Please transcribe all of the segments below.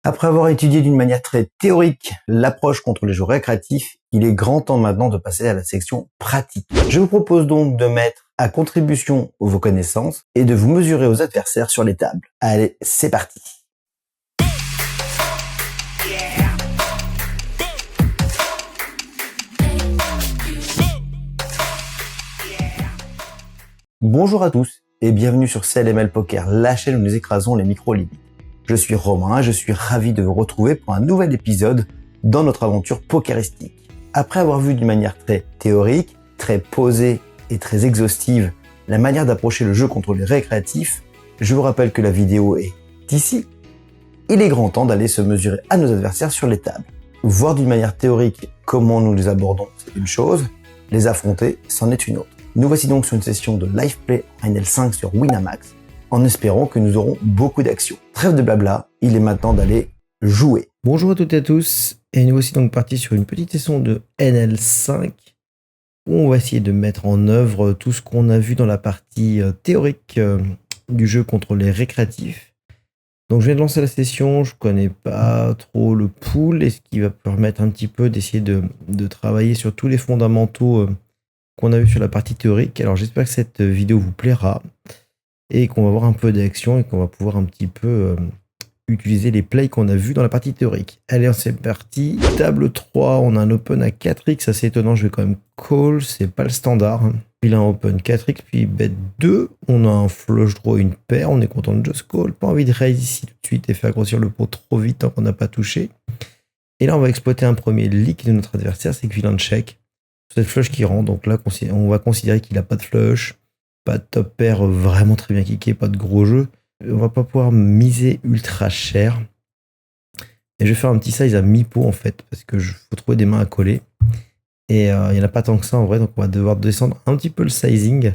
Après avoir étudié d'une manière très théorique l'approche contre les jeux récréatifs, il est grand temps maintenant de passer à la section pratique. Je vous propose donc de mettre à contribution vos connaissances et de vous mesurer aux adversaires sur les tables. Allez, c'est parti! Bonjour à tous et bienvenue sur CLML Poker, la chaîne où nous écrasons les micro-limites. Je suis Romain et je suis ravi de vous retrouver pour un nouvel épisode dans notre aventure pokeristique. Après avoir vu d'une manière très théorique, très posée et très exhaustive la manière d'approcher le jeu contre les récréatifs, je vous rappelle que la vidéo est ici. Il est grand temps d'aller se mesurer à nos adversaires sur les tables. Voir d'une manière théorique comment nous les abordons, c'est une chose, les affronter, c'en est une autre. Nous voici donc sur une session de live play NL5 sur Winamax, en espérant que nous aurons beaucoup d'actions. Trêve de blabla, il est maintenant d'aller jouer. Bonjour à toutes et à tous, et nous voici donc partis sur une petite session de NL5, où on va essayer de mettre en œuvre tout ce qu'on a vu dans la partie théorique du jeu contre les récréatifs. Donc je viens de lancer la session, je connais pas trop le pool, et ce qui va permettre un petit peu d'essayer de travailler sur tous les fondamentaux qu'on a vu sur la partie théorique. Alors j'espère que cette vidéo vous plaira et qu'on va avoir un peu d'action et qu'on va pouvoir un petit peu utiliser les plays qu'on a vus dans la partie théorique. Allez, c'est parti. Table 3, on a un open à 4x, assez étonnant, je vais quand même call, c'est pas le standard. Puis là, un open 4x, puis bet 2, on a un flush draw, une paire, on est content de just call, pas envie de raise ici tout de suite et faire grossir le pot trop vite tant qu'on n'a pas touché. Et là, on va exploiter un premier leak de notre adversaire, c'est que vilain check. Cette flush qui rentre, donc là on va considérer qu'il n'a pas de flush, pas de top pair vraiment très bien kické, pas de gros jeu. On va pas pouvoir miser ultra cher. Et je vais faire un petit size à mi-pot en fait, parce que faut trouver des mains à coller. Et il n'y en a pas tant que ça en vrai, donc on va devoir descendre un petit peu le sizing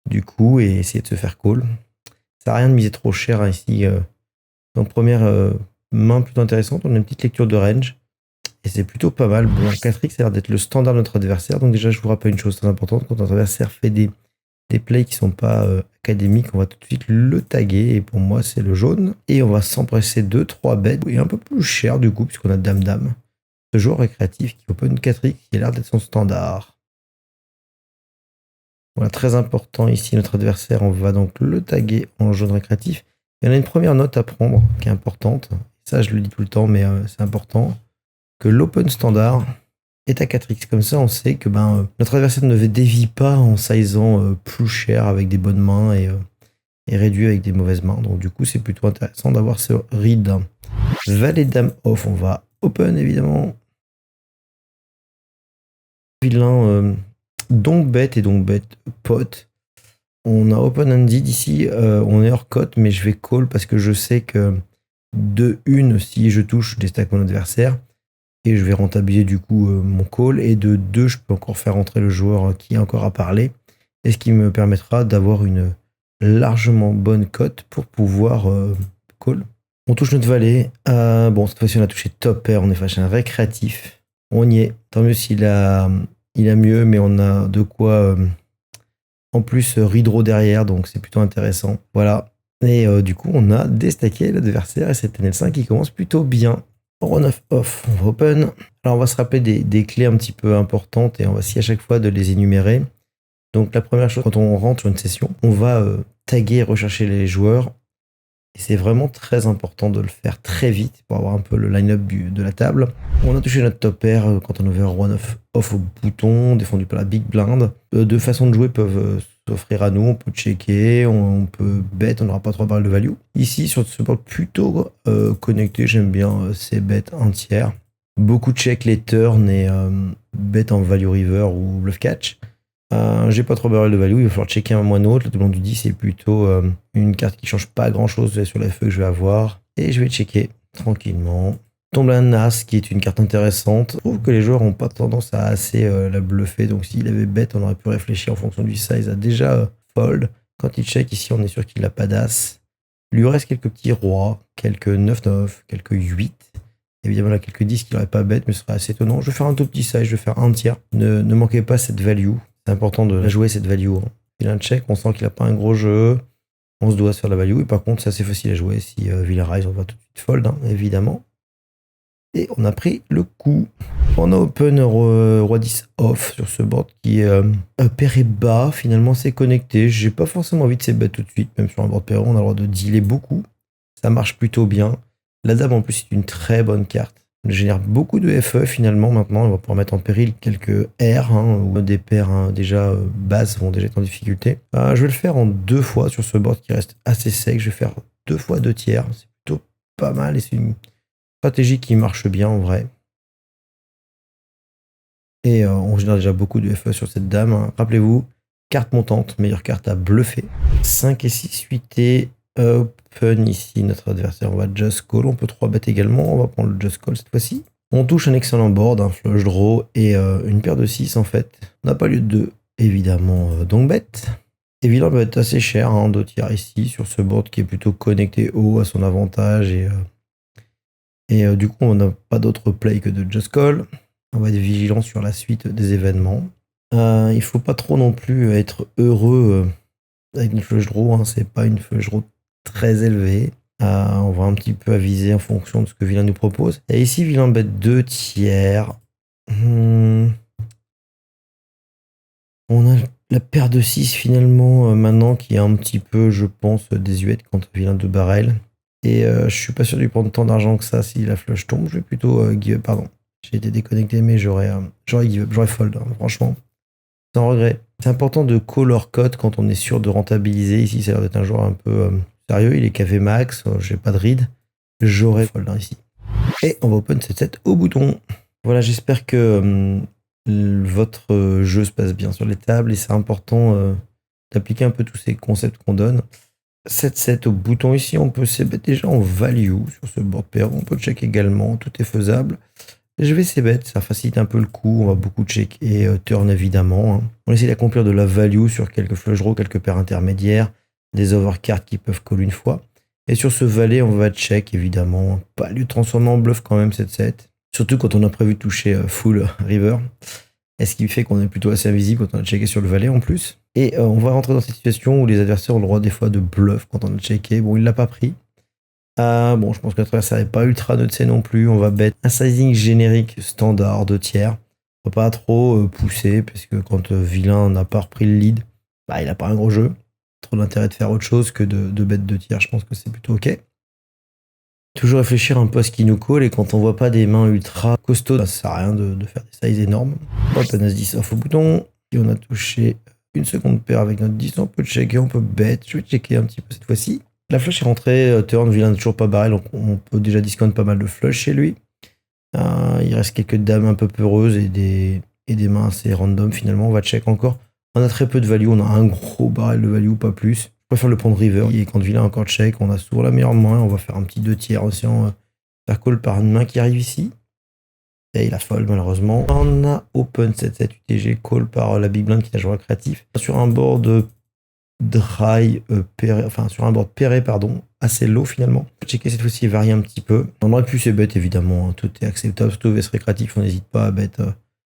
du coup et essayer de se faire call. Ça sert à rien de miser trop cher hein, ici. Donc première main plutôt intéressante, on a une petite lecture de range. Et c'est plutôt pas mal. Bon, 4x, ça a l'air d'être le standard de notre adversaire. Donc déjà, je vous rappelle une chose très importante. Quand notre adversaire fait des plays qui sont pas académiques, on va tout de suite le taguer. Et pour moi, c'est le jaune. Et on va s'empresser 2-3 bêtes. Et un peu plus cher du coup, puisqu'on a dame-dame. Ce joueur récréatif qui open 4x, qui a l'air d'être son standard. Voilà, très important ici, notre adversaire. On va donc le taguer en jaune récréatif. Il y en a une première note à prendre qui est importante. Ça, je le dis tout le temps, mais c'est important. Que l'open standard est à 4x. Comme ça, on sait que notre adversaire ne dévie pas en sizant plus cher avec des bonnes mains et réduit avec des mauvaises mains. Donc du coup, c'est plutôt intéressant d'avoir ce read. Valet dame off, on va open évidemment. Vilain donc bet et donc bet pot. On a open handed ici, on est hors cote, mais je vais call parce que je sais que de une, si je touche, je déstack mon adversaire. Et je vais rentabiliser du coup mon call. Et de 2, je peux encore faire entrer le joueur qui est encore à parler. Et ce qui me permettra d'avoir une largement bonne cote pour pouvoir call. On touche notre valet. Bon, cette fois-ci, on a touché top pair. On est face à un récréatif. On y est. Tant mieux s'il a mieux, mais on a de quoi en plus redraw derrière. Donc c'est plutôt intéressant. Voilà. Et du coup, on a déstacké l'adversaire. Et cette NL5 qui commence plutôt bien. Run-off off, on va open. Alors on va se rappeler des clés un petit peu importantes et on va essayer à chaque fois de les énumérer. Donc la première chose, quand on rentre sur une session, on va taguer et rechercher les joueurs. Et c'est vraiment très important de le faire très vite pour avoir un peu le line-up de la table. On a touché notre top pair quand on a ouvert run-off off au bouton, défendu par la big blind. Deux façons de jouer peuvent s'offrir à nous. On peut checker, on peut bet, on n'aura pas 3 barrels de value. Ici, sur ce board plutôt connecté, j'aime bien ces bêtes entières. Beaucoup de check les turns et bet en value river ou bluff catch. J'ai pas 3 barrels de value, il va falloir checker un moins autre. Le doublon du 10, c'est plutôt une carte qui change pas grand chose sur la feuille que je vais avoir. Et je vais checker tranquillement. Tombe un as qui est une carte intéressante. Je trouve que les joueurs n'ont pas tendance à assez la bluffer. Donc s'il avait bet, on aurait pu réfléchir en fonction du size à déjà fold. Quand il check ici, on est sûr qu'il n'a pas d'as. Il lui reste quelques petits rois, quelques 9-9, quelques 8. Évidemment, là, quelques 10 qui n'auraient pas bet, mais ce serait assez étonnant. Je vais faire un tout petit size, je vais faire un tiers. Ne manquez pas cette value. C'est important de la jouer, cette value. Il a un check, on sent qu'il n'a pas un gros jeu. On se doit se faire la value. Et par contre, c'est assez facile à jouer. Si vilain rise, on va tout de suite fold, hein, évidemment. Et on a pris le coup. On a open roi 10 off sur ce board qui est pairé bas. Finalement, c'est connecté. J'ai pas forcément envie de ces bêtes tout de suite. Même sur un board pairé, on a le droit de dealer beaucoup. Ça marche plutôt bien. La dame, en plus, est une très bonne carte. Elle génère beaucoup de FE finalement. Maintenant, on va pouvoir mettre en péril quelques R, ou des paires déjà basses vont déjà être en difficulté. Je vais le faire en 2 fois sur ce board qui reste assez sec. Je vais faire 2 fois 2 tiers. C'est plutôt pas mal et c'est une stratégie qui marche bien en vrai. Et on génère déjà beaucoup de FE sur cette dame. Hein. Rappelez-vous, carte montante, meilleure carte à bluffer. 5 et 6 8 et open ici, notre adversaire, on va just call. On peut 3 bet également, on va prendre le just call cette fois-ci. On touche un excellent board, un flush draw et une paire de 6 en fait. On n'a pas lieu de 2, évidemment, donc bet. Et vilain va être assez cher, hein, 2 tiers ici, sur ce board qui est plutôt connecté haut à son avantage. Et du coup, on n'a pas d'autre play que de just call. On va être vigilant sur la suite des événements. Il faut pas trop non plus être heureux avec une flush draw. Hein, c'est pas une flush draw très élevée. On va un petit peu aviser en fonction de ce que vilain nous propose. Et ici, vilain bête 2 tiers. On a la paire de 6 finalement maintenant qui est un petit peu, je pense, désuète contre vilain de barrel. Et je suis pas sûr de lui prendre tant d'argent que ça si la flush tombe. Je vais plutôt give up, pardon. J'ai été déconnecté, mais j'aurais give up, j'aurais fold, hein, franchement. Sans regret. C'est important de call or cut quand on est sûr de rentabiliser. Ici, ça a l'air d'être un joueur un peu sérieux. Il est KV max, j'ai pas de read. J'aurais fold ici. Et on va open 7-7 au bouton. Voilà, j'espère que votre jeu se passe bien sur les tables et c'est important d'appliquer un peu tous ces concepts qu'on donne. 7-7 au bouton ici, on peut c-bet déjà en value sur ce board pair. On peut check également, tout est faisable. Je vais c-bet, ça facilite un peu le coup. On va beaucoup check et turn évidemment. Hein. On essaie d'accomplir de la value sur quelques flush draws, quelques paires intermédiaires, des overcards qui peuvent call une fois. Et sur ce valet, on va check évidemment. Pas lieu de transformer en bluff quand même 7-7. Surtout quand on a prévu de toucher full river. Et ce qui fait qu'on est plutôt assez invisible quand on a checké sur le valet en plus. Et on va rentrer dans cette situation où les adversaires ont le droit des fois de bluff quand on a checké. Bon, il l'a pas pris. Bon, je pense que notre adversaire n'est pas ultra nutsé non plus. On va bet un sizing générique standard de tiers. On va pas trop pousser parce que quand vilain n'a pas repris le lead, il n'a pas un gros jeu. Trop d'intérêt de faire autre chose que de bet 2 tiers. Je pense que c'est plutôt ok. Toujours réfléchir un peu à ce qui nous call et quand on voit pas des mains ultra costauds, ça sert à rien de faire des sizes énormes. Open As-10 off au bouton. Et on a touché une seconde paire avec notre 10. On peut checker, on peut bet. Je vais checker un petit peu cette fois-ci. La flush est rentrée, turn, vilain n'est toujours pas barrel, donc on peut déjà discount pas mal de flush chez lui. Il reste quelques dames un peu peureuses et des mains assez random finalement. On va check encore. On a très peu de value, on a un gros barrel de value, pas plus. Je préfère le prendre river. Et quand vilain encore check, on a souvent la meilleure main. On va faire un petit 2 tiers aussi en faire call par une main qui arrive ici. Et il a fold malheureusement. On a open 7-7 UTG call par la big blind qui est un joueur créatif. Sur un board dry, sur un board pairé, assez low finalement. Checker cette fois-ci et varier un petit peu. On aurait pu se bet évidemment, hein. Tout est acceptable, surtout VS récréatif, on n'hésite pas à bet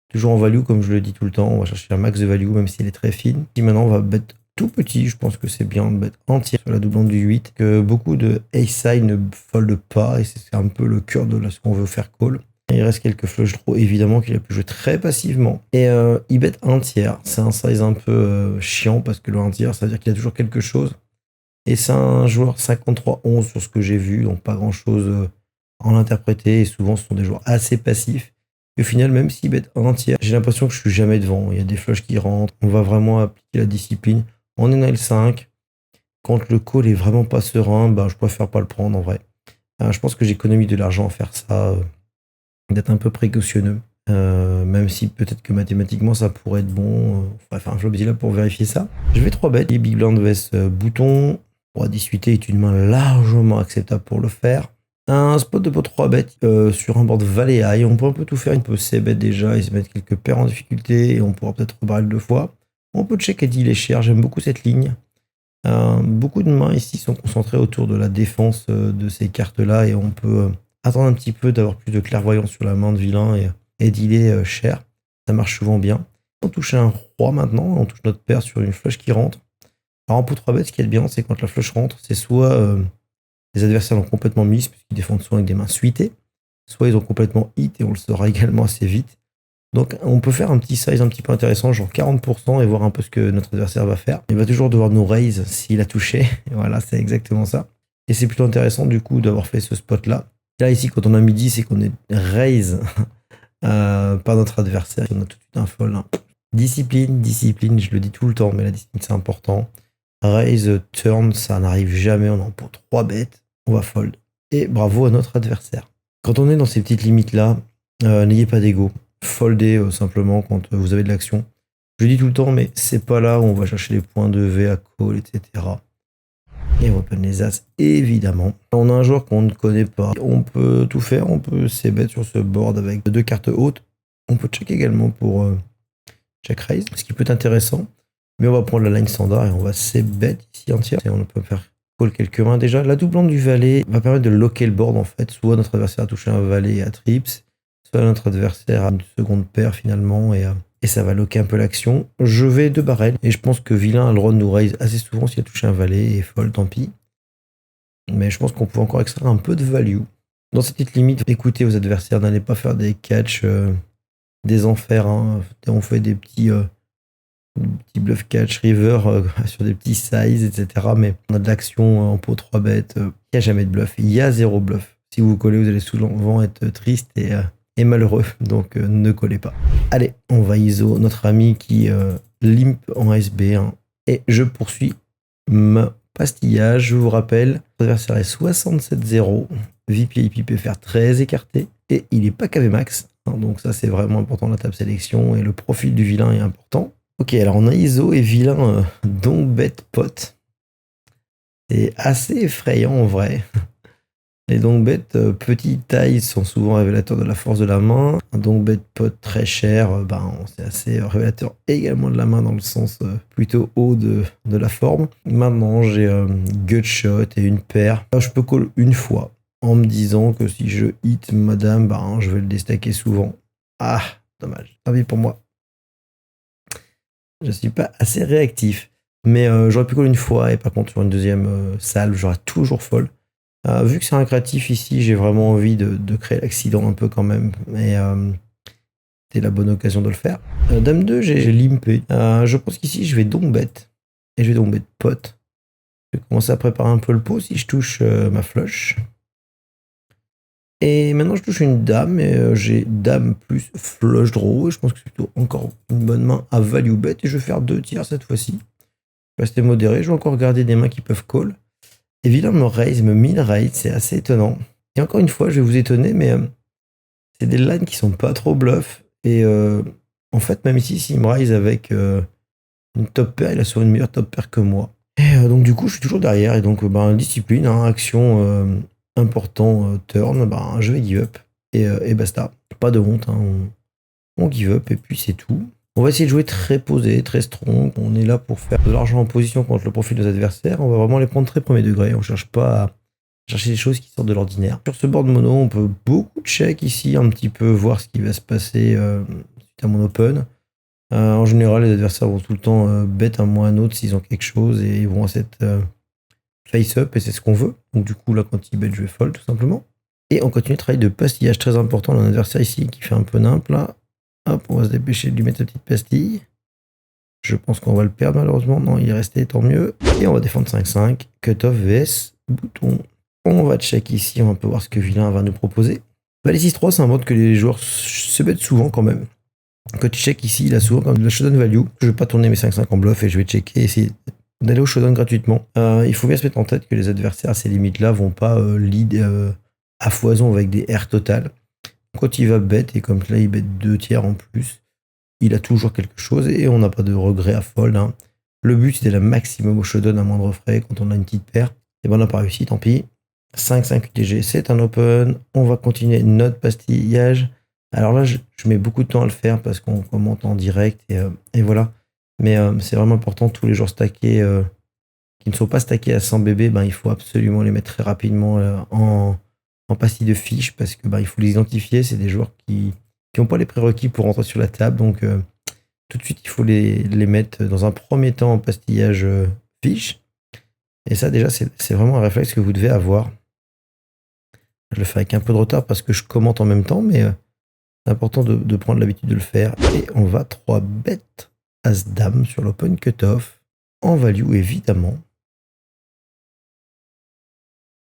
toujours en value comme je le dis tout le temps. On va chercher un max de value même si elle est très fine. Et maintenant on va bet tout petit, je pense que c'est bien de bet entier sur la doublante du 8, que beaucoup de ace side ne fold pas et c'est un peu le cœur de ce qu'on veut faire call. Il reste quelques flush draws, évidemment, qu'il a pu jouer très passivement. Et il bet un tiers. C'est un size un peu chiant parce que le 1 tiers, ça veut dire qu'il a toujours quelque chose. Et c'est un joueur 53-11 sur ce que j'ai vu, donc pas grand-chose à en interpréter. Et souvent, ce sont des joueurs assez passifs. Et au final, même s'il bet un tiers, j'ai l'impression que je suis jamais devant. Il y a des flushs qui rentrent. On va vraiment appliquer la discipline. On est dans L5. Quand le call est vraiment pas serein, je préfère pas le prendre en vrai. Je pense que j'économise de l'argent à faire ça. D'être un peu précautionneux, même si peut-être que mathématiquement ça pourrait être bon. On va faire un flop là pour vérifier ça. Je vais 3 bêtes, et big blind vs bouton. Roi 18 est une main largement acceptable pour le faire. Un spot de pot 3 bêtes sur un board valet high, on peut un peu tout faire. On peut c-bet déjà et se mettre quelques paires en difficulté et on pourra peut-être rebarrer 2 fois. On peut check et deal les cher, j'aime beaucoup cette ligne. Beaucoup de mains ici sont concentrées autour de la défense de ces cartes-là et on peut attendre un petit peu d'avoir plus de clairvoyance sur la main de vilain et dealer cher. Ça marche souvent bien. On touche un roi maintenant, on touche notre paire sur une flush qui rentre. Alors en pot 3 bêtes, ce qui est bien, c'est quand la flush rentre, c'est soit les adversaires l'ont complètement mise, puisqu'ils défendent souvent avec des mains suitées, soit ils ont complètement hit, et on le saura également assez vite. Donc on peut faire un petit size un petit peu intéressant, genre 40%, et voir un peu ce que notre adversaire va faire. Il va toujours devoir nous raise s'il a touché, et voilà, c'est exactement ça. Et c'est plutôt intéressant du coup d'avoir fait ce spot-là. Là ici, quand on a midi, c'est qu'on est raise par notre adversaire, on a tout de suite un fold. Hein. Discipline, je le dis tout le temps, mais la discipline c'est important. Raise, turn, ça n'arrive jamais, on en pour 3 bêtes, on va fold. Et bravo à notre adversaire. Quand on est dans ces petites limites-là, n'ayez pas d'ego. Foldez simplement quand vous avez de l'action. Je le dis tout le temps, mais c'est pas là où on va chercher les points de V à call, etc. Et on open les as, évidemment. On a un joueur qu'on ne connaît pas. On peut tout faire, on peut c-bet sur ce board avec 2 cartes hautes. On peut check également pour check raise, ce qui peut être intéressant. Mais on va prendre la line standard et on va c-bet ici entière. Et on peut faire call quelques mains déjà. La doublante du valet va permettre de locker le board en fait. Soit notre adversaire a touché un valet à trips, soit notre adversaire a une seconde paire finalement et ça va locker un peu l'action. Je vais 2 barrels et je pense que vilain a le droit de nous raise assez souvent s'il a touché un valet et fold, tant pis. Mais je pense qu'on peut encore extraire un peu de value. Dans cette petite limite, écoutez vos adversaires, n'allez pas faire des catchs des enfers. Hein. On fait des petits bluff catch river sur des petits sizes, etc. Mais on a de l'action en pot 3 bêtes. Il n'y a jamais de bluff. Il y a 0 bluff. Si vous collez, vous allez souvent être triste et malheureux. Donc ne collez pas. Allez, on va ISO notre ami qui limp en SB1. Et je poursuis ma pastillage. Je vous rappelle, l'adversaire est 67-0. VP peut faire 13 écarté. Et il n'est pas KV max. Hein, donc ça, c'est vraiment important, la table sélection. Et le profil du vilain est important. Ok, alors on a ISO et vilain donc bet pot. C'est assez effrayant en vrai. Les donc bet petites tailles sont souvent révélateurs de la force de la main. Un donc bet pot très cher, c'est assez révélateur également de la main dans le sens plutôt haut de la forme. Maintenant j'ai gut shot et une paire. Alors, je peux call une fois en me disant que si je hit madame, je vais le déstacker souvent. Ah, dommage. Tant pis pour moi. Je suis pas assez réactif. Mais j'aurais pu call une fois et par contre sur une deuxième salve, j'aurais toujours fold. Vu que c'est un créatif ici, j'ai vraiment envie de créer l'accident un peu quand même. Et c'était la bonne occasion de le faire. Dame 2, j'ai limpé. Je pense qu'ici, je vais donc bet. Et je vais donc bet pot. Je vais commencer à préparer un peu le pot si je touche ma flush. Et maintenant, je touche une dame. Et j'ai dame plus flush draw. Et je pense que c'est plutôt encore une bonne main à value bet. Et je vais faire 2 tiers cette fois-ci. Je vais rester modéré. Je vais encore garder des mains qui peuvent call. Et vilain me raise, me mille raise, c'est assez étonnant. Et encore une fois, je vais vous étonner, mais c'est des lines qui sont pas trop bluff. Et en fait, même ici, s'il me raise avec une top pair, il a sur une meilleure top pair que moi. Et donc du coup, je suis toujours derrière. Et donc, discipline, action important, turn, je vais give up. Et basta. Pas de honte, on give up et puis c'est tout. On va essayer de jouer très posé, très strong. On est là pour faire de l'argent en position contre le profil de nos adversaires. On va vraiment les prendre très premier degré. On ne cherche pas à chercher des choses qui sortent de l'ordinaire. Sur ce board mono, on peut beaucoup check ici, un petit peu voir ce qui va se passer suite à mon open. En général, les adversaires vont tout le temps bet un moins un autre s'ils ont quelque chose et ils vont à cette face-up et c'est ce qu'on veut. Donc du coup, là, quand ils bet, je vais fold tout simplement. Et on continue le travail de pastillage très important. On a un adversaire ici qui fait un peu nimp là. Hop, on va se dépêcher de lui mettre sa petite pastille. Je pense qu'on va le perdre malheureusement. Non, il est resté, tant mieux. Et on va défendre 5-5. Cut-off vs bouton. On va check ici, on va un peu voir ce que vilain va nous proposer. Valet 6-3, c'est un mode que les joueurs se bettent souvent quand même. Quand il check ici, il a souvent quand même de la showdown value. Je vais pas tourner mes 5-5 en bluff et je vais checker, essayer d'aller au showdown gratuitement. Il faut bien se mettre en tête que les adversaires à ces limites-là vont pas lead à foison avec des R totales. Quand il va bet, et comme là il bet 2 tiers en plus, il a toujours quelque chose et on n'a pas de regret à fold. Hein. Le but c'était la maximum au showdown à moindre frais quand on a une petite paire. Et on n'a pas réussi, tant pis. 5-5 UTG, c'est un open. On va continuer notre pastillage. Alors là, je mets beaucoup de temps à le faire parce qu'on commente en direct et voilà. Mais c'est vraiment important, tous les joueurs stackés qui ne sont pas stackés à 100 BB, il faut absolument les mettre très rapidement en pastille de fiches parce que il faut les identifier. C'est des joueurs qui n'ont pas les prérequis pour rentrer sur la table. Donc tout de suite, il faut les mettre dans un premier temps en pastillage fiche. Et ça, déjà, c'est vraiment un réflexe que vous devez avoir. Je le fais avec un peu de retard parce que je commente en même temps, mais c'est important de prendre l'habitude de le faire. Et on va 3 bêtes As-Dame sur l'open cutoff. En value, évidemment.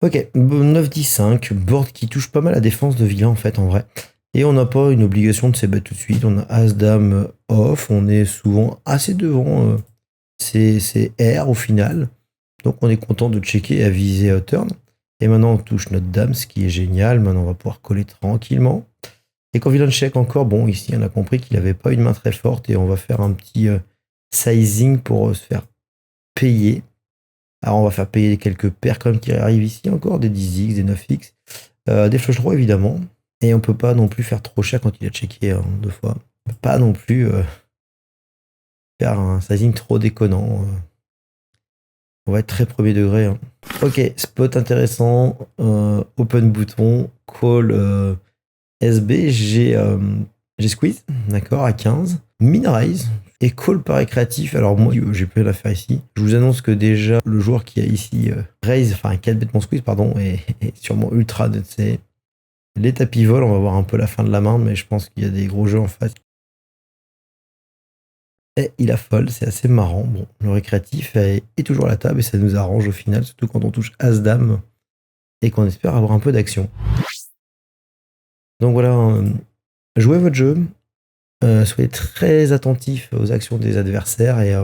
Ok, 9-10-5, board qui touche pas mal la défense de vilain en fait, en vrai. Et on n'a pas une obligation de ces bêtes tout de suite. On a As-Dame off, on est souvent assez devant c'est R au final. Donc on est content de checker et à viser turn. Et maintenant on touche notre dame, ce qui est génial. Maintenant on va pouvoir coller tranquillement. Et quand vilain check encore, bon ici on a compris qu'il n'avait pas une main très forte et on va faire un petit sizing pour se faire payer. Alors on va faire payer quelques paires quand même qui arrivent ici encore, des 10x, des 9x, des flush draws évidemment. Et on peut pas non plus faire trop cher quand il a checké 2 fois. On peut pas non plus faire un sizing trop déconnant. On va être très premier degré. Hein. Ok, spot intéressant, open bouton, call SB, j'ai squeeze, d'accord, à 15, min raise et call par récréatif. Alors moi, j'ai plus rien à faire ici. Je vous annonce que déjà, le joueur qui a ici raise, enfin 4 bêtes mon squeeze, pardon, est sûrement ultra de ses. Les tapis volent, on va voir un peu la fin de la main, mais je pense qu'il y a des gros jeux en face. Et il a fold, c'est assez marrant. Bon, le récréatif est toujours à la table et ça nous arrange au final, surtout quand on touche As-Dame et qu'on espère avoir un peu d'action. Donc voilà, jouez votre jeu, soyez très attentifs aux actions des adversaires et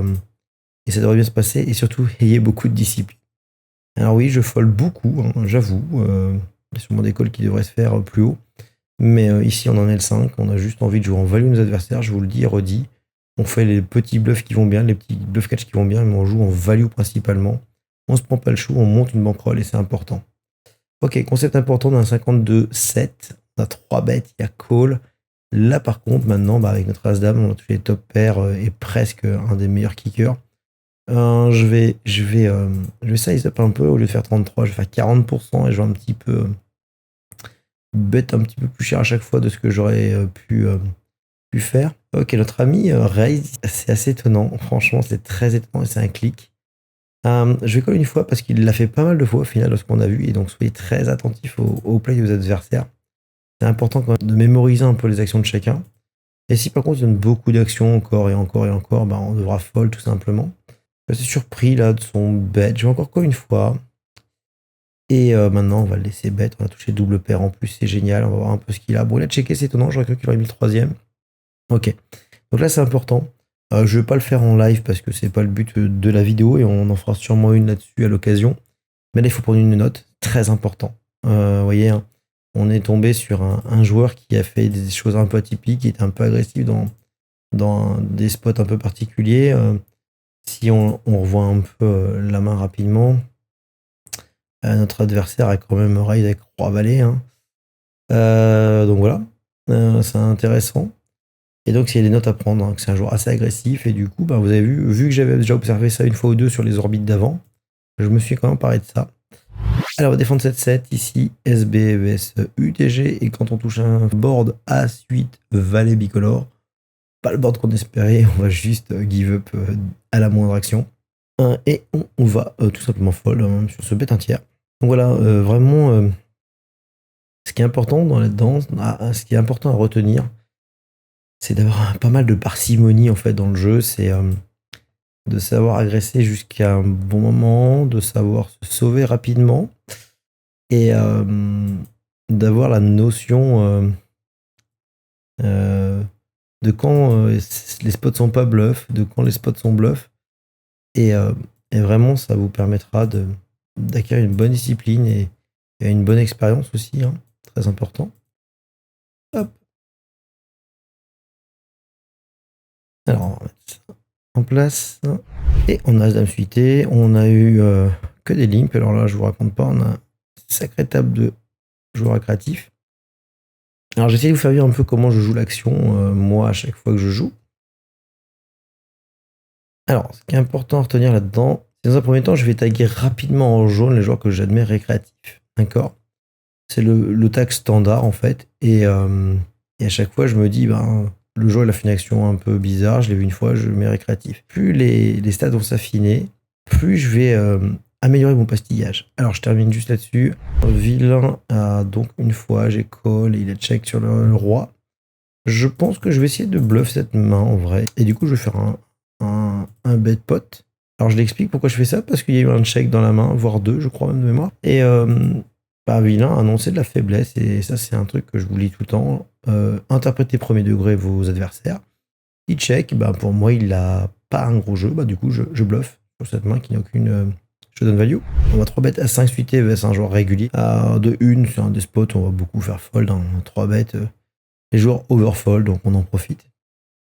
ça devrait bien se passer et surtout ayez beaucoup de discipline. Alors oui, je fold beaucoup, hein, j'avoue. Il y a sûrement des calls qui devraient se faire plus haut. Mais ici, on en est le 5. On a juste envie de jouer en value nos adversaires. Je vous le dis et redis. On fait les petits bluffs qui vont bien, les petits bluff catch qui vont bien, mais on joue en value principalement. On se prend pas le chou, on monte une bankroll et c'est important. Ok, concept important dans un 52-7. On a 3 bêtes, il y a call. Là, par contre, maintenant, avec notre As-Dame, on a touché les top pairs et presque un des meilleurs kickers. Je vais size up un peu. Au lieu de faire 33, je vais faire 40% et je vais un petit peu bet un petit peu plus cher à chaque fois de ce que j'aurais pu faire. Ok, notre ami raise, c'est assez étonnant. Franchement, c'est très étonnant et c'est un clic. Je vais call une fois parce qu'il l'a fait pas mal de fois au final de ce qu'on a vu et donc soyez très attentifs au play de vos adversaires. C'est important quand même de mémoriser un peu les actions de chacun. Et si par contre il donne beaucoup d'actions encore et encore et encore, bah, on devra fold tout simplement. Je suis surpris là de son bet. Je vais encore call une fois. Et maintenant, on va le laisser bet. On a touché double paire en plus, c'est génial. On va voir un peu ce qu'il a. Bon, il a checké, c'est étonnant. J'aurais cru qu'il aurait mis le 3e. Ok. Donc là, c'est important. Je ne vais pas le faire en live parce que c'est pas le but de la vidéo et on en fera sûrement une là-dessus à l'occasion. Mais là, il faut prendre une note. Très important. Vous voyez, hein, on est tombé sur un joueur qui a fait des choses un peu atypiques, qui était un peu agressif dans des spots un peu particuliers. Si on revoit un peu la main rapidement, notre adversaire a quand même raid avec roi valet. Hein. Donc voilà, c'est intéressant. Et donc, il y a des notes à prendre, hein, que c'est un joueur assez agressif. Et du coup, bah, vous avez vu que j'avais déjà observé ça une fois ou deux sur les orbites d'avant, je me suis quand même parlé de ça. Alors, on va défendre 7-7 ici, SB vs UTG. Et quand on touche un board As-8 valet bicolore, pas le board qu'on espérait, on va juste give up à la moindre action. Et on va tout simplement fold sur ce bet un tiers. Donc voilà, vraiment, ce qui est important dans la danse, ce qui est important à retenir, c'est d'avoir pas mal de parcimonie en fait dans le jeu. C'est de savoir agresser jusqu'à un bon moment, de savoir se sauver rapidement et d'avoir la notion de quand les spots sont pas bluff, de quand les spots sont bluff. Et vraiment, ça vous permettra d'acquérir une bonne discipline et une bonne expérience aussi, hein, très important. Hop. Alors, on va mettre ça en place. Et on a As-Dame suité. On a eu que des limps. Alors là, je vous raconte pas, on a une sacrée table de joueurs créatifs. Alors, j'essaie de vous faire vivre un peu comment je joue l'action, moi, à chaque fois que je joue. Alors, ce qui est important à retenir là-dedans, c'est dans un premier temps, je vais taguer rapidement en jaune les joueurs que j'admets récréatifs. D'accord ? C'est le tag standard, en fait. Et à chaque fois, je me dis, ben, le joueur il a fait une action un peu bizarre, je l'ai vu une fois, je mets récréatif. Plus les stats vont s'affiner, plus je vais améliorer mon pastillage. Alors je termine juste là-dessus. Vilain a donc une fois, j'ai call et il a check sur le roi. Je pense que je vais essayer de bluff cette main en vrai. Et du coup je vais faire un bet pot. Alors je l'explique pourquoi je fais ça, parce qu'il y a eu un check dans la main, voire deux je crois même de mémoire. Et Vilain a annoncé de la faiblesse, et ça c'est un truc que je vous lis tout le temps. Interprétez premier degré vos adversaires. Il check, pour moi il a pas un gros jeu, du coup je bluffe sur cette main qui n'a aucune showdown value. On va 3 bêtes à 5 suité, c'est un joueur régulier. À 2-1 sur un des spots, on va beaucoup faire fold, 3 bêtes. Les joueurs overfold, donc on en profite.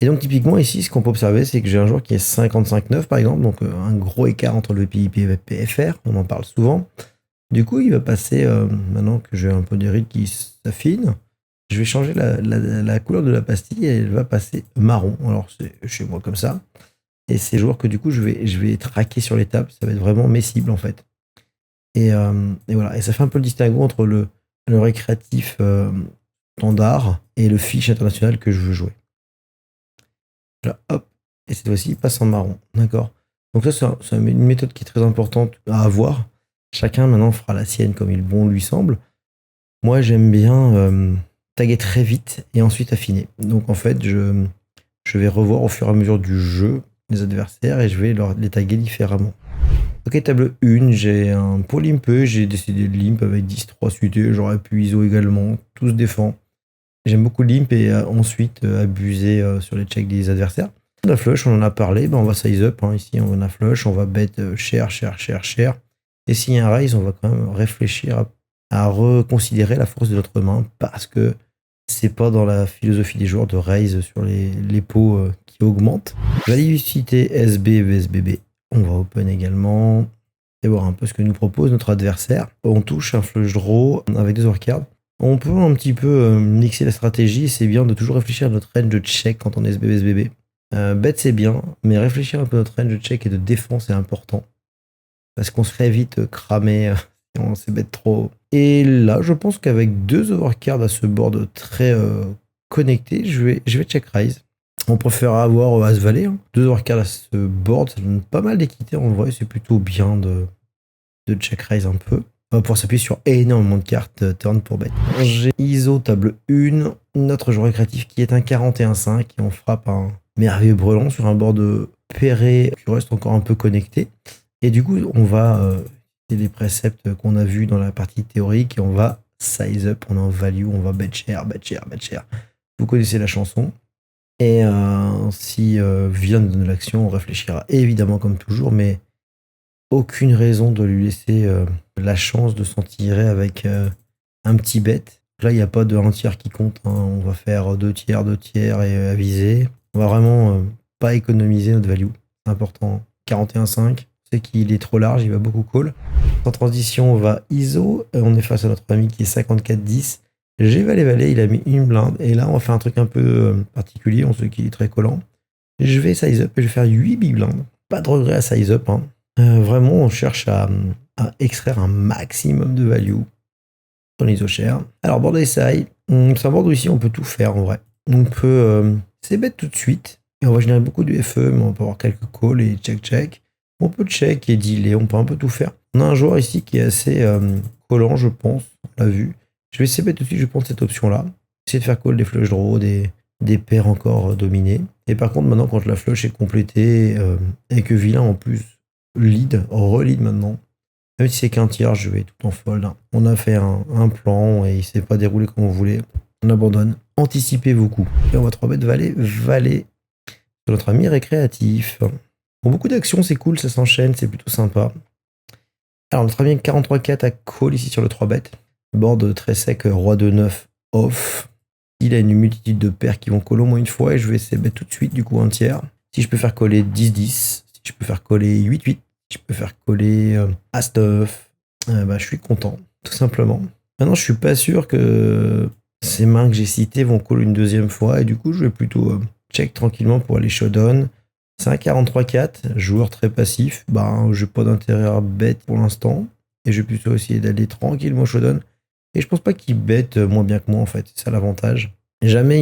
Et donc typiquement ici, ce qu'on peut observer, c'est que j'ai un joueur qui est 55-9 par exemple, donc un gros écart entre le VPIP et le PFR, on en parle souvent. Du coup, il va passer, maintenant que j'ai un peu des rides qui s'affinent, je vais changer la couleur de la pastille et elle va passer marron. Alors c'est chez moi comme ça. Et c'est joueurs que du coup je vais traquer sur les tables, ça va être vraiment mes cibles en fait. Et voilà, et ça fait un peu le distinguo entre le récréatif standard et le fiche international que je veux jouer. Là, hop, et cette fois-ci il passe en marron, d'accord. Donc ça c'est une méthode qui est très importante à avoir. Chacun maintenant fera la sienne comme il bon lui semble. Moi j'aime bien taguer très vite et ensuite affiner. Donc en fait je vais revoir au fur et à mesure du jeu les adversaires et je vais les taguer différemment. Ok, table 1, j'ai un pot limpeux, j'ai décidé de limp avec 10-3 suité, j'aurais pu ISO également, tout se défend. J'aime beaucoup limp et ensuite abuser sur les checks des adversaires. On a flush, on en a parlé, on va size up, ici on a flush, on va bet cher. Et s'il y a un raise, on va quand même réfléchir à reconsidérer la force de notre main parce que c'est pas dans la philosophie des joueurs de raise sur les pots qui augmentent. Validité SB VSBB. On va open également et voir un peu ce que nous propose notre adversaire. On touche un flush draw avec des overcards. On peut un petit peu mixer la stratégie. C'est bien de toujours réfléchir à notre range de check quand on est SB VSBB. Bet c'est bien, mais réfléchir un peu à notre range de check et de défense est important. Parce qu'on se fait vite cramer si on s'est bet trop. Et là, je pense qu'avec 2 overcards à ce board très connecté, je vais check raise. On préfère avoir As-Valet. 2 overcards à ce board, ça donne pas mal d'équité en vrai. C'est plutôt bien de check raise un peu. On va pouvoir s'appuyer sur énormément de cartes turn pour bet. J'ai ISO table 1, notre joueur récréatif qui est un 41-5 et on frappe un merveilleux brelan sur un board pairé qui reste encore un peu connecté. Et du coup, on va les préceptes qu'on a vus dans la partie théorique et on va size up, on est en value, on va bet cher. Vous connaissez la chanson. Et si Vilain nous donne l'action, on réfléchira évidemment comme toujours, mais aucune raison de lui laisser la chance de s'en tirer avec un petit bet. Là, il n'y a pas de 1 tiers qui compte, on va faire 2 tiers et aviser. On va vraiment pas économiser notre value, c'est important. 41-5. Qu'il est trop large, il va beaucoup call. En transition, on va ISO. On est face à notre ami qui est 54-10. J'ai valet, il a mis une blinde. Et là, on va faire un truc un peu particulier. On sait qu'il est très collant. Je vais size up et je vais faire 8 big blindes. Pas de regret à size up. Vraiment, on cherche à extraire un maximum de value sur l'ISO cher. Alors, board SI, c'est un board où ici, on peut tout faire en vrai. On peut c'est bête tout de suite. Et on va générer beaucoup de FE, mais on peut avoir quelques calls et check. On peut check et dealer, on peut un peu tout faire. On a un joueur ici qui est assez collant, je pense, on l'a vu. Je vais essayer tout de suite, je prends cette option-là. Essayer de faire call des flush draw, des paires encore dominées. Et par contre, maintenant, quand la flush est complétée et que Vilain en plus relide maintenant, même si c'est qu'un tiers, je vais tout en fold. On a fait un plan et il s'est pas déroulé comme on voulait. On abandonne. Anticipez vos coups. Et on va 3 bêtes valet sur notre ami récréatif. Bon, beaucoup d'actions, c'est cool, ça s'enchaîne, c'est plutôt sympa. Alors, notre ami 43-4 à call ici sur le 3 bet. Board très sec, roi de 9 off. Il a une multitude de paires qui vont call au moins une fois et je vais essayer de bet tout de suite, du coup, 1 tiers. Si je peux faire coller 10-10, si je peux faire coller 8-8, si je peux faire coller As-9, je suis content, tout simplement. Maintenant, je suis pas sûr que ces mains que j'ai citées vont call une deuxième fois et du coup, je vais plutôt check tranquillement pour aller showdown. C'est un 43-4, joueur très passif. J'ai pas d'intérêt à bet pour l'instant. Et je vais plutôt essayer d'aller tranquillement showdown. Et je pense pas qu'il bet moins bien que moi en fait. C'est ça l'avantage. Jamais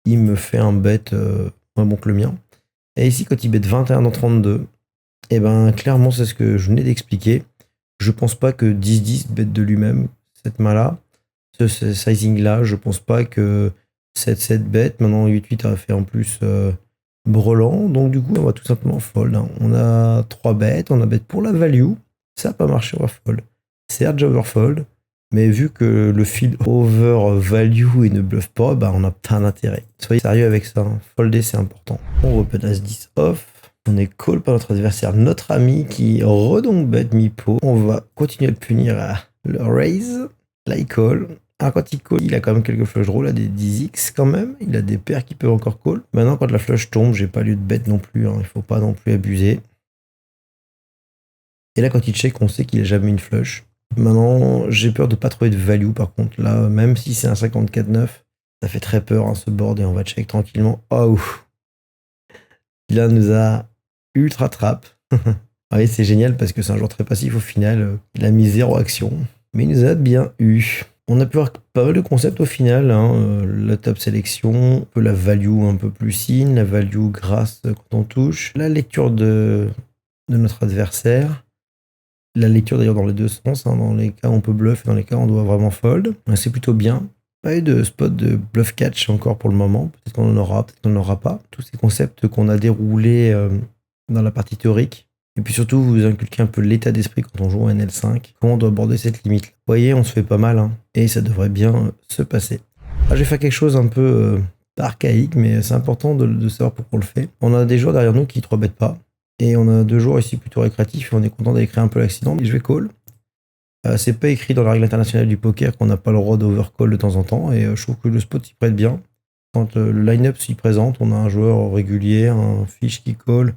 il me fait un bet moins bon que le mien. Et ici, quand il bet 21 dans 32, Et ben clairement, c'est ce que je venais d'expliquer. Je pense pas que 10-10 bête de lui-même cette main-là. Ce sizing-là, je pense pas que 7-7 bête. Maintenant, 8-8 a fait en plus brelan. Donc, du coup, on va tout simplement fold. Hein. On a 3 bêtes. On a bête pour la value. Ça n'a pas marché, on va fold. Certes, overfold. Mais vu que le field over value il ne bluffe pas, bah on n'a pas d'intérêt. Soyez sérieux avec ça. Hein. Folder, c'est important. On open as-10 off. On est call par notre adversaire, notre ami qui redonk bet mi-pot. On va continuer à le punir à le raise. Là, il call. Alors, quand il call, il a quand même quelques flush draws, là, des 10x quand même. Il a des paires qui peuvent encore call. Maintenant, quand la flush tombe, j'ai pas lieu de bet non plus. Hein. Il faut pas non plus abuser. Et là, quand il check, on sait qu'il a jamais une flush. Maintenant, j'ai peur de pas trouver de value par contre. Là, même si c'est un 54-9, ça fait très peur hein, ce board et on va check tranquillement. Oh, là, nous a ultra trap. Oui, c'est génial parce que c'est un joueur très passif au final. Il a mis 0 action, mais il nous a bien eu. On a pu avoir pas mal de concepts au final. Hein. La top sélection, un peu la value un peu plus sin, la value grasse quand on touche, la lecture de notre adversaire. La lecture d'ailleurs dans les deux sens, hein. Dans les cas où on peut bluff et dans les cas où on doit vraiment fold. C'est plutôt bien. Pas eu de spot de bluff catch encore pour le moment. Peut-être qu'on en aura, peut-être qu'on n'en aura pas. Tous ces concepts qu'on a déroulés dans la partie théorique. Et puis surtout, vous inculquez un peu l'état d'esprit quand on joue en NL5. Comment on doit aborder cette limite. Vous voyez, on se fait pas mal. Hein, et ça devrait bien se passer. Alors, je vais faire quelque chose un peu archaïque, mais c'est important de savoir pourquoi on le fait. On a des joueurs derrière nous qui 3-bettent pas. Et on a 2 joueurs ici plutôt récréatifs et on est content d'aller créer un peu l'accident. Et je vais call. C'est pas écrit dans la règle internationale du poker qu'on n'a pas le droit d'overcall de temps en temps. Et je trouve que le spot s'y prête bien. Quand le line-up s'y présente, on a un joueur régulier, un fiche qui call.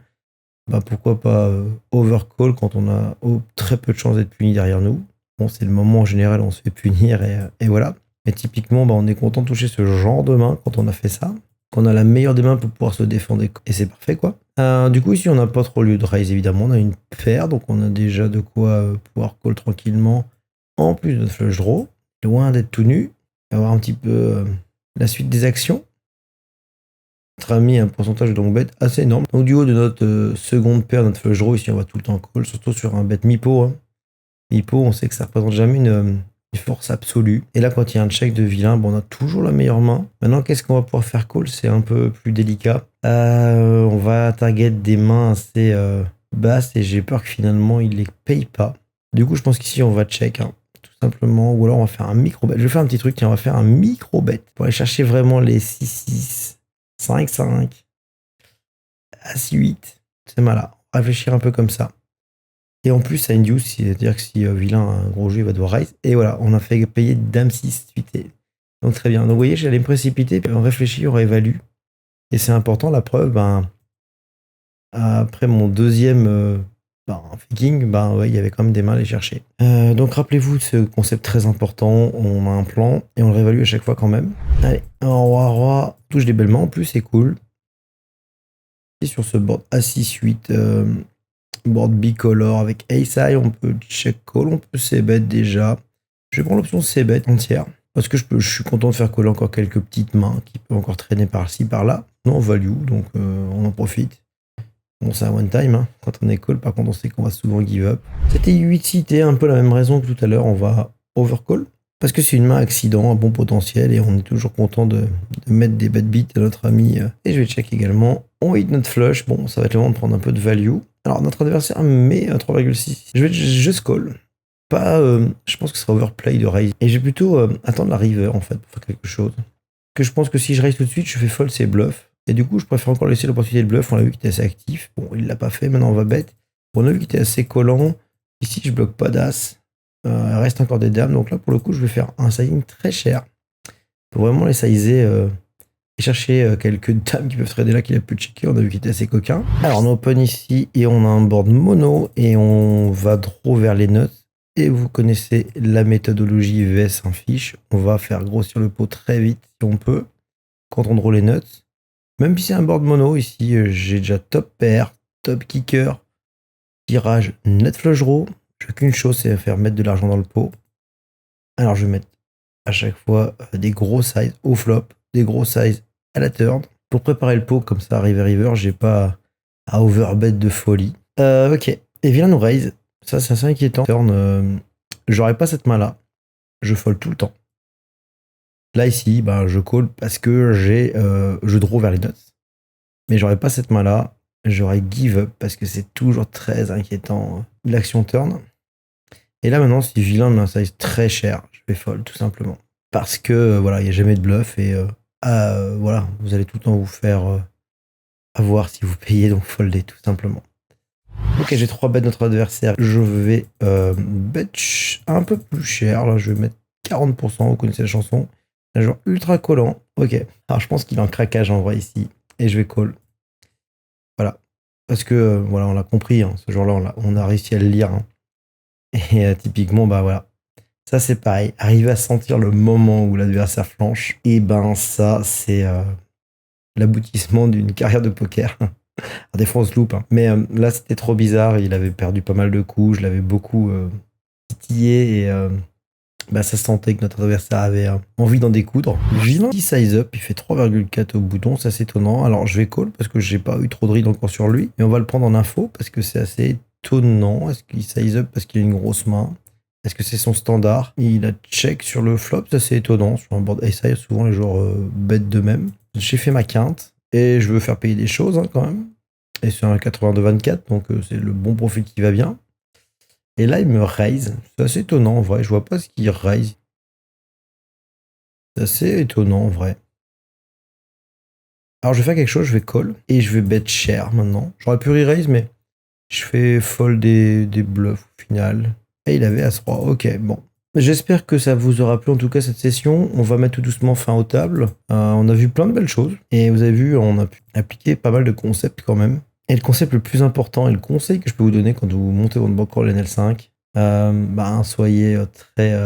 Bah pourquoi pas overcall quand on a très peu de chances d'être puni derrière nous. Bon, c'est le moment en général où on se fait punir et voilà. Mais typiquement, bah, on est content de toucher ce genre de main quand on a fait ça. Qu'on a la meilleure des mains pour pouvoir se défendre et c'est parfait quoi. Du coup ici on n'a pas trop lieu de raise évidemment, on a une paire donc on a déjà de quoi pouvoir call tranquillement en plus de flush draw, loin d'être tout nu, avoir un petit peu la suite des actions. Notre ami a un pourcentage de long bet assez énorme. Donc du haut de notre seconde paire, notre flush draw ici on va tout le temps call, surtout sur un bet mi-pot. Hein. Mi-pot on sait que ça représente jamais une force absolue. Et là, quand il y a un check de vilain, bon, on a toujours la meilleure main. Maintenant, qu'est-ce qu'on va pouvoir faire call? C'est un peu plus délicat. On va target des mains assez basses et j'ai peur que finalement, il les paye pas. Du coup, je pense qu'ici, on va check, hein, tout simplement. Ou alors, on va faire un micro-bet. Je vais faire un petit truc, tiens, on va faire un micro-bet pour aller chercher vraiment les 6-6, 5-5, As-8. C'est malin. Réfléchir un peu comme ça. Et en plus, ça induce, c'est-à-dire que si vilain a un gros jeu, il va devoir raise. Et voilà, on a fait payer Dame 6 suité. Donc très bien. Donc vous voyez, j'allais me précipiter, puis on réfléchit, on réévalue. Et c'est important, la preuve, ben, après mon deuxième faking, ben, ouais, il y avait quand même des mains à aller chercher. Donc rappelez-vous de ce concept très important. On a un plan et on le réévalue à chaque fois quand même. Allez, roi, touche des belles mains, en plus, c'est cool. Et sur ce board A6-8, board bicolore avec Ace High, on peut check call, on peut c-bet déjà. Je vais prendre l'option c-bet entière parce que je suis content de faire coller encore quelques petites mains qui peuvent encore traîner par-ci par-là. Non value, donc on en profite. Bon, c'est un one time hein, quand on est call, par contre on sait qu'on va souvent give up. C'était 8 cité, un peu la même raison que tout à l'heure, on va overcall parce que c'est une main accident, un bon potentiel et on est toujours content de mettre des bad beats à notre ami. Et je vais check également. On hit notre flush, bon ça va être le moment de prendre un peu de value. Alors, notre adversaire met un 3,6. Je vais juste call. Pas, je pense que ce sera overplay de raise. Et je vais plutôt attendre la river, en fait, pour faire quelque chose. Que je pense que si je raise tout de suite, je fais fold ses bluffs. Et du coup, je préfère encore laisser l'opportunité de bluff. On a vu qu'il était assez actif. Bon, il l'a pas fait. Maintenant, on va bet. On a vu qu'il était assez collant. Ici, je bloque pas d'as. Il reste encore des dames. Donc là, pour le coup, je vais faire un sizing très cher. Pour vraiment les sizer... et chercher quelques dames qui peuvent trader là qu'il a pu checker. On a vu qu'il était assez coquin. Alors on open ici et on a un board mono et on va draw vers les nuts. Et vous connaissez la méthodologie VS un fiche. On va faire grossir le pot très vite si on peut quand on draw les nuts. Même si c'est un board mono ici, j'ai déjà top pair, top kicker, tirage nut flush draw. J'ai qu'une chose, c'est faire mettre de l'argent dans le pot. Alors je vais mettre à chaque fois des gros sizes au flop, des gros sizes à la turn. Pour préparer le pot, comme ça, river, j'ai pas à overbet de folie. Ok. Et vilain nous raise. Ça, c'est assez inquiétant. Turn, j'aurais pas cette main-là. Je fold tout le temps. Là, ici, je call parce que je draw vers les nuts. Mais j'aurais pas cette main-là. J'aurais give up parce que c'est toujours très inquiétant l'action turn. Et là, maintenant, si vilain me size très cher, je vais fold tout simplement. Parce que, voilà, il n'y a jamais de bluff et voilà, vous allez tout le temps vous faire avoir si vous payez, donc folder tout simplement. Ok, j'ai 3 bêtes de notre adversaire. Je vais bet un peu plus cher. Là, je vais mettre 40%. Vous connaissez la chanson. Un joueur ultra collant. Ok. Alors, je pense qu'il a un craquage en vrai ici. Et je vais call. Voilà. Parce que, voilà, on l'a compris. Hein, ce jour-là, on a réussi à le lire. Hein. Et typiquement, voilà. Ça, c'est pareil. Arriver à sentir le moment où l'adversaire flanche. Et ça, c'est l'aboutissement d'une carrière de poker. Des fois, on se loupe. Hein. Mais là, c'était trop bizarre. Il avait perdu pas mal de coups. Je l'avais beaucoup titillé. Et ça se sentait que notre adversaire avait envie d'en découdre. Vilain petit size up. Il fait 3,4 au bouton. C'est assez étonnant. Alors, je vais call parce que j'ai pas eu trop de read encore sur lui. Mais on va le prendre en info parce que c'est assez étonnant. Est-ce qu'il size up parce qu'il a une grosse main? Est-ce que c'est son standard? Il a check sur le flop. C'est assez étonnant. Sur un board ace-high, souvent les joueurs bêtent d'eux-mêmes. J'ai fait ma quinte. Et je veux faire payer des choses quand même. Et c'est un 82-24, donc c'est le bon profil qui va bien. Et là, il me raise. C'est assez étonnant en vrai. Je vois pas ce qu'il raise. C'est assez étonnant en vrai. Alors je vais faire quelque chose, je vais call. Et je vais bet cher maintenant. J'aurais pu re-raise, mais je fais fold des bluffs au final. Et il avait As-3. Ok, bon. J'espère que ça vous aura plu en tout cas cette session. On va mettre tout doucement fin aux tables. On a vu plein de belles choses. Et vous avez vu, on a pu appliquer pas mal de concepts quand même. Et le concept le plus important et le conseil que je peux vous donner quand vous montez votre bankroll NL5, soyez très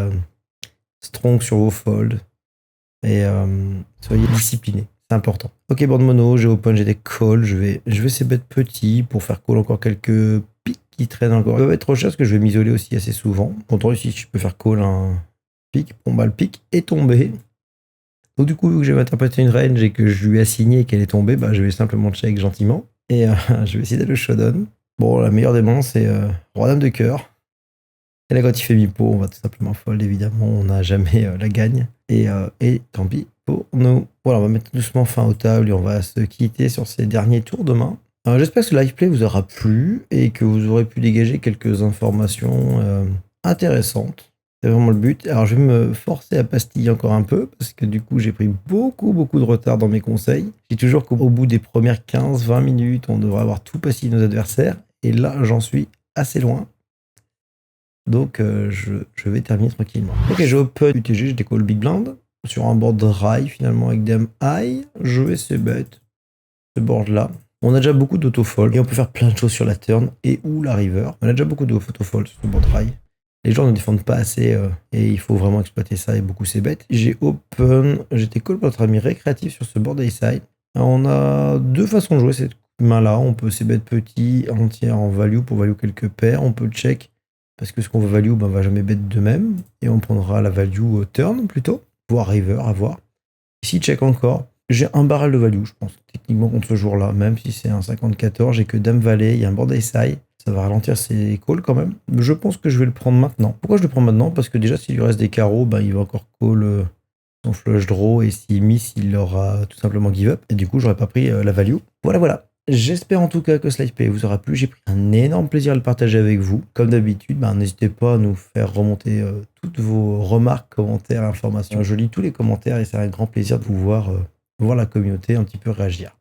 strong sur vos folds et soyez discipliné. C'est important. Ok, board mono, j'ai open, j'ai des calls. Je vais ces bêtes petits pour faire call encore quelques pics qui traînent encore. Ça va être trop cher parce que je vais m'isoler aussi assez souvent. Pourtant, ici, je peux faire call un pic. Bon, le pic est tombé. Donc, du coup, vu que j'avais interprété une range et que je lui ai assigné qu'elle est tombée, je vais simplement check gentiment. Et je vais essayer d'aller le showdown. Bon, la meilleure des mains, c'est Roi-Dame de cœur. Et là, quand il fait mi-pot, on va tout simplement fold, évidemment. On n'a jamais la gagne. Et tant pis pour nous. Voilà, on va mettre doucement fin aux tables et on va se quitter sur ces derniers tours de main. J'espère que ce live play vous aura plu et que vous aurez pu dégager quelques informations intéressantes. C'est vraiment le but. Alors, je vais me forcer à pastiller encore un peu parce que du coup, j'ai pris beaucoup de retard dans mes conseils. J'ai toujours qu'au bout des premières 15-20 minutes, on devrait avoir tout pastillé nos adversaires. Et là, j'en suis assez loin. Donc, je vais terminer tranquillement. Ok, j'ai open UTG, je décolle big blind. Sur un board dry, finalement, avec dame high. Je vais se bet ce board-là. On a déjà beaucoup d'autofold et on peut faire plein de choses sur la turn et ou la river. On a déjà beaucoup d'autofold sur ce board dry. Les gens ne défendent pas assez et il faut vraiment exploiter ça et beaucoup c'est bête. J'ai open, j'étais call pour notre ami récréatif sur ce board A-side. On a deux façons de jouer cette main-là. On peut c'est bet petit, entière en value pour value quelques paires. On peut check parce que ce qu'on veut value, va jamais bet de même. Et on prendra la value turn plutôt, voire river à voir. Ici, check encore. J'ai un barrel de value, je pense, techniquement contre ce jour-là. Même si c'est un 54, j'ai que dame valet, il y a un board A-side. Ça va ralentir ses calls quand même. Je pense que je vais le prendre maintenant. Pourquoi je le prends maintenant? Parce que déjà, s'il lui reste des carreaux, il va encore call son flush draw. Et s'il miss, il aura tout simplement give up. Et du coup, j'aurais pas pris la value. Voilà. J'espère en tout cas que ce live play vous aura plu. J'ai pris un énorme plaisir à le partager avec vous. Comme d'habitude, n'hésitez pas à nous faire remonter toutes vos remarques, commentaires, informations. Je lis tous les commentaires et c'est un grand plaisir de vous voir la communauté un petit peu réagir.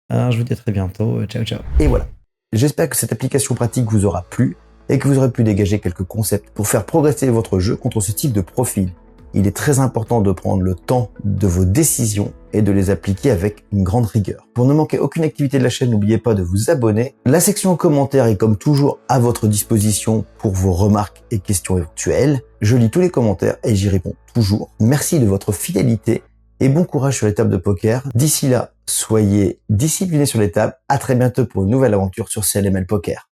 Alors, je vous dis à très bientôt. Ciao. Et voilà. J'espère que cette application pratique vous aura plu et que vous aurez pu dégager quelques concepts pour faire progresser votre jeu contre ce type de profil. Il est très important de prendre le temps de vos décisions et de les appliquer avec une grande rigueur. Pour ne manquer aucune activité de la chaîne, n'oubliez pas de vous abonner. La section commentaires est comme toujours à votre disposition pour vos remarques et questions éventuelles. Je lis tous les commentaires et j'y réponds toujours. Merci de votre fidélité et bon courage sur les tables de poker. D'ici là, soyez disciplinés sur les tables. À très bientôt pour une nouvelle aventure sur CLML Poker.